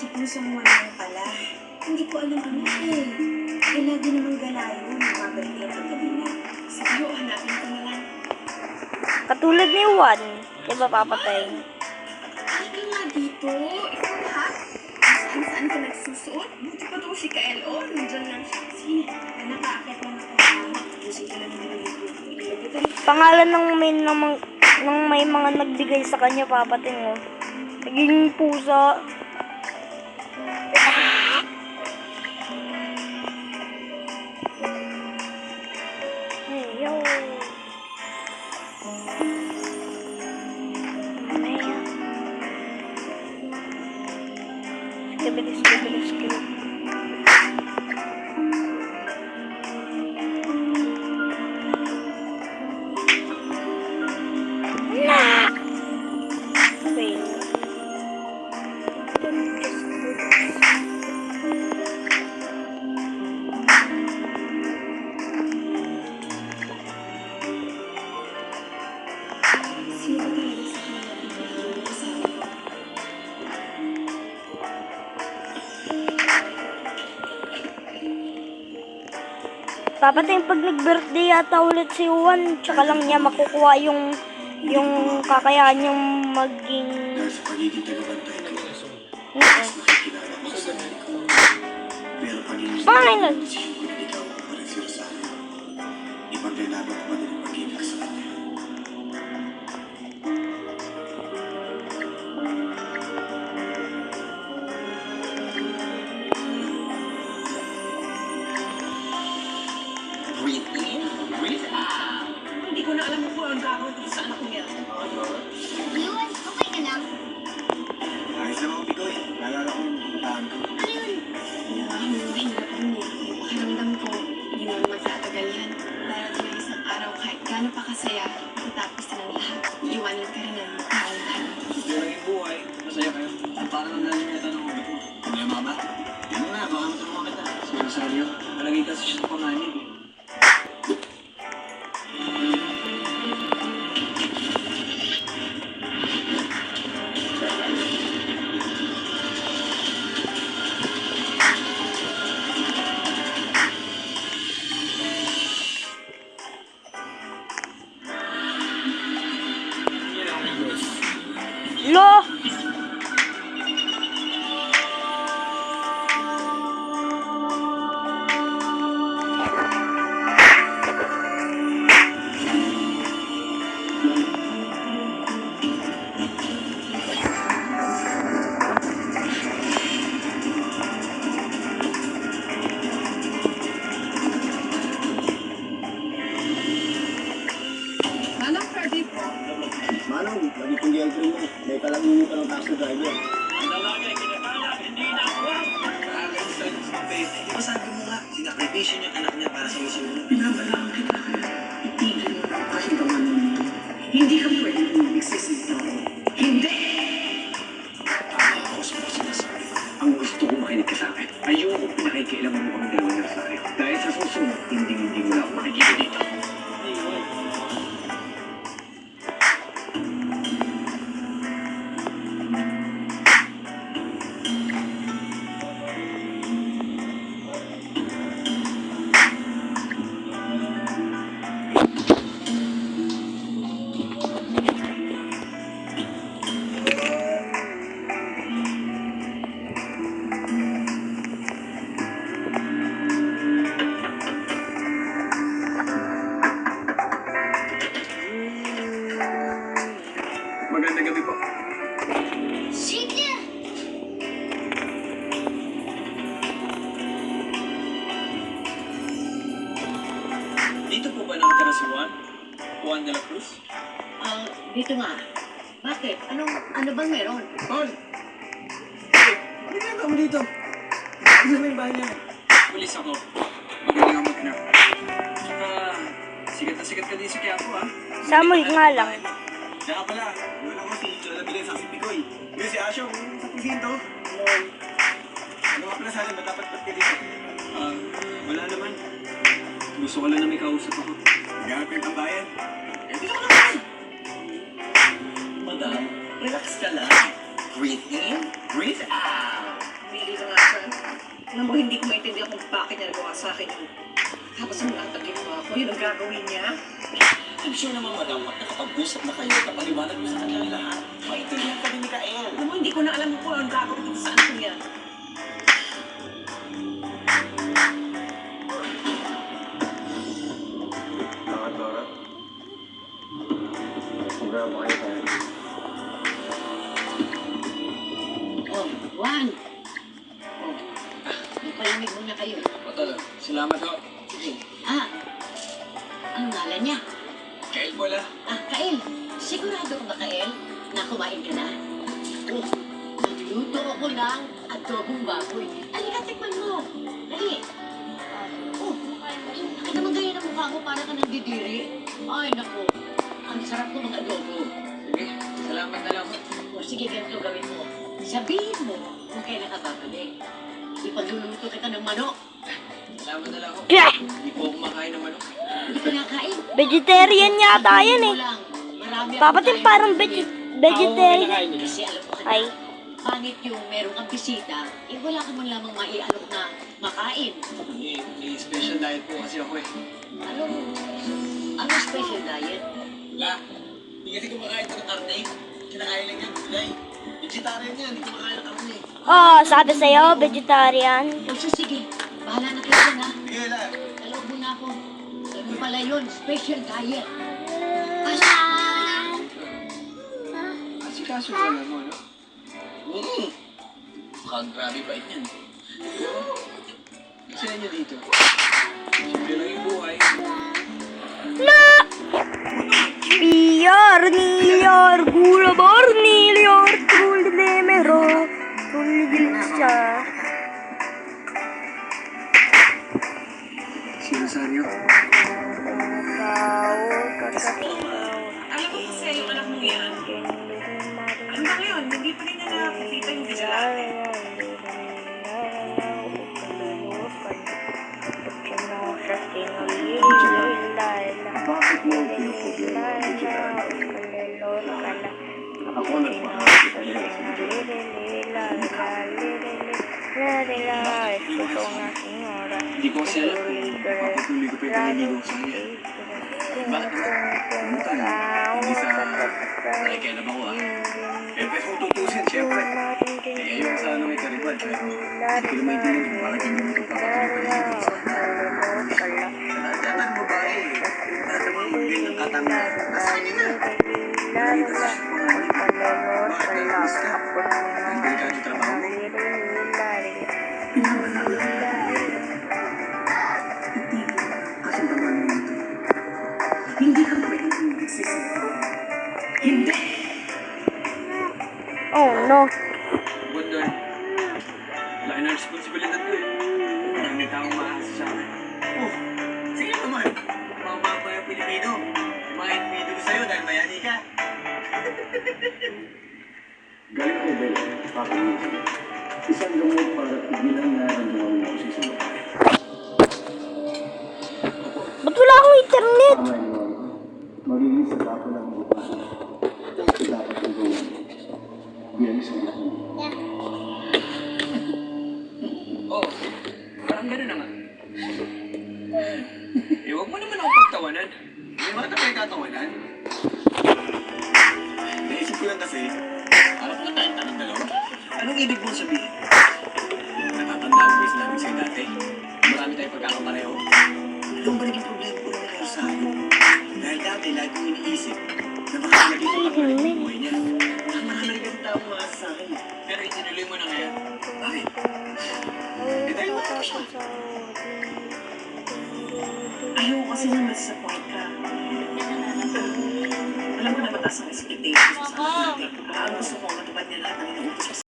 Si Pusong Walang pala. Hindi ko alam ano eh. Eh, lagi namang galayo. Nababalik lang ang kabila. Sige, hanapin ko na lang. Katulad ni Juan. Diba papatay? Halika nga dito. Ikaw ha? Saan ka nagsusuot? Buti pa to si Kaelo. Nandiyan lang siya. Sige, nakakit lang ako. Busi ka lang naman dito. Pangalan ng may mga nagbigay sa kanya papating oh. Naging pusa. Hey, yo. Skip. Papating pag nag-birthday yata ulit si Juan, tsaka lang niya makukuha yung kakayahan niyang maging... Dahil sa pagiging tagabantay ng aso, Oo. mas nakikilala ko sa sarili ko. Pero pag-inis Panginoon. na desisyon ko na ikaw ang pa rin si Rosario. Ipaglalaban ko pa din ang pag-ibig sa kanya. Breathe in, breathe out. Hindi ko na alam kung ang gagawin ko sa anak ko yan. Yun, okay ka lang. Ayos lang ako, Pikoy. Naalala ko yung puntahan ko. Ano yun? Mahirap rin eh. Pakiramdam ko, hindi naman magtatagal yan. Darating ang isang araw kahit gaano pa kasaya, matapos na ng lahat. Iiwanan ka rin ng taong lahat. Pero yung buhay, masaya kayo. Parang ang lalim yung tanong ko. Problema ka ba? Yan na, baka matulungan kita. Si Rosario, malagay kasi siya sa panganib. Lo! Manang Ferdy po. Manong, lagi kong girlfriend mo. May kalangungo ka ng taxi driver. Di ba sabi mo nga, sinakripisyo niya anak niya para sa misyon mo? Binabalaan kita kaya itigil mo ang kahigawan mo nito. Hindi ka pwede magsisita ko. Hindi! Tama ako sa mga sinasabi ko. Ang gusto ko makinig ka sa akin. Ayoko pinakikialaman mo ang dalawa ng Rosario. Dahil sa susunod, hindi mo na ako makikita dito. Magandang gabi po. Sige! Dito po ba nakatira si Juan? Juan de la Cruz? Dito nga. Bakit? Ano bang meron? Tol! Hey, ano ginagawa mo dito? Ano mo yung bahay niya? Pulis ako. Magaling ang mag-ina. Tsaka, sikat na sikat ka din sa Quiapo, ha? Samuel nga lang. Kaya ka pala, yun ako si Chola Bilay sa si Pikoy. Yun si Asyo, sa presinto. Ano nga pala sa akin, dapat ka dito? Wala naman. Gusto ko lang na may kausap ako. Nag-aapin ang bayan. Eh, dito ko naman! Madam, relax ka lang. Breathe in, breathe out. Pili ka nga siya. Alam mo, hindi ko maintindihan kung bakit niya nagawa sa akin yun. Tapos nung natagin mo ako, yun ang gagawin niya. I'm sure naman, madam, at nakapag-usap na kayo, napaliwanag mo sa kanya lahat. Maintindihan ka rin ni Kael. Alam mo, hindi ko na alam kung anong gagawin ko sa anak ko yan. Mga Dora. Programa kayo tayo. Oh, Juan. Oh, mapalamig muna kayo. Tol, salamat ho. Ah, ang ngalan niya? Kael po la. Ah, Kael. Sigurado ka ba, Kael, na kumain ka na? Oh, nagluto ako ng adobong baboy. Halika, tikman mo. Dali. Oh, bakit naman ganyan ang mukha mo para ka nandidiri? Ay, naku. Ang sarap ko ng adobo. Sige, salamat na lang ho. O sige, ganito gawin mo. Sabihin mo kung kailan ka babalik. Ipagluluto kita ng manok. Salamat na lang ho. Yeah! Hindi po ako kumakain ng manok. Hindi ka nakain. Vegetarian yata yan eh. Marami Papa Tim parang vegetarian. Kasi alam mo Ay. pangit yung meron kang bisita, eh wala ka man lamang maialok na makain. May special diet po kasi ako eh. Ano special diet? La, hindi kasi kumakain ito ng karne. Kinakain lang yan, gulay. Vegetarian yan, hindi kumakain ng karne. Oh, sabi sa'yo, vegetarian. O siya, sige, bahala na kayo dyan ha. Sige, la. Kaloob mo na ako. Ano pala yun, special diet. Asikaso ka lang mo, no? Mukhang grabe bait yan. Kasi nyo dito. Simple lang yung buhay. Piar, nilyar, gulabar, nilyar, tuldemero, tuldilsa. Si Rosario. Alam mo kasi yung anak mo yan. Hanggang ngayon, hindi pa rin niya nakakita yung vigilante. Bakit mo pinoproblema ang vigilante? Ako nagmahal kita nila sa vigilante. Hindi ko kasi alam kung papatuloy ko pa yung paniligaw sa kanya. Bakit naman? Pumunta na. Hindi sa... Nakikialam ako ah. Eh, pwede kong tutusin, siyempre. Eh, ayun sa ano may karibal. Pero hindi ko na maintindihan kung bakit hindi mo ito papatuloy pa niligaw sa kanya. Dapat babae. Dapat naman mag-gain ng katangan. Nasa kanya na. Nakita sa siya mga bakit nag-miss ka? Ang delikado yung trabaho mo. Pinamalala. Kasi naman mo ito. Hindi ka pwedeng magsisi. Hindi! Oh no. Bundon. Laki na responsibilidad ko eh. Marami taong maasa sa akin. Oh, sige naman. Mga mga Pilipino. Yung mga individual sa'yo dahil bayani ka. Galing ko ba yun? Papalusin. Isang gamot para tigilan na nararamdaman mo sa isang babae. Ba't wala akong internet? Tama yung iwan ko. Magiging sa tapo ng babae. Ito dapat yung gawin. Bilang isang anak mo. Oh, parang gano'n naman. Eh, huwag mo naman akong pagtawanan. Hindi mo na tayo tatawanan. Naisip ko lang kasi, alam ko na tayong tanong dalawa. Anong ibig mong sabihin? Natatandaan ko yung sinabi sa'yo dati. Marami tayong pagkakapareho. Anong ba naging problema ko naman kayo sa akin? Dahil dati, lagi kong iniisip na baka lagi ko patuloy yung buhay niya. Marami rin yung taong maasa sa akin. Pero itinuloy mo na ngayon. Bakit? Eh, dahil wala ko siya. Ayoko kasi nang ma-disappoint ka. Alam ko na mataas ang expectations mo sa akin. Ang gusto ko matupad niya lahat ng inuutos ko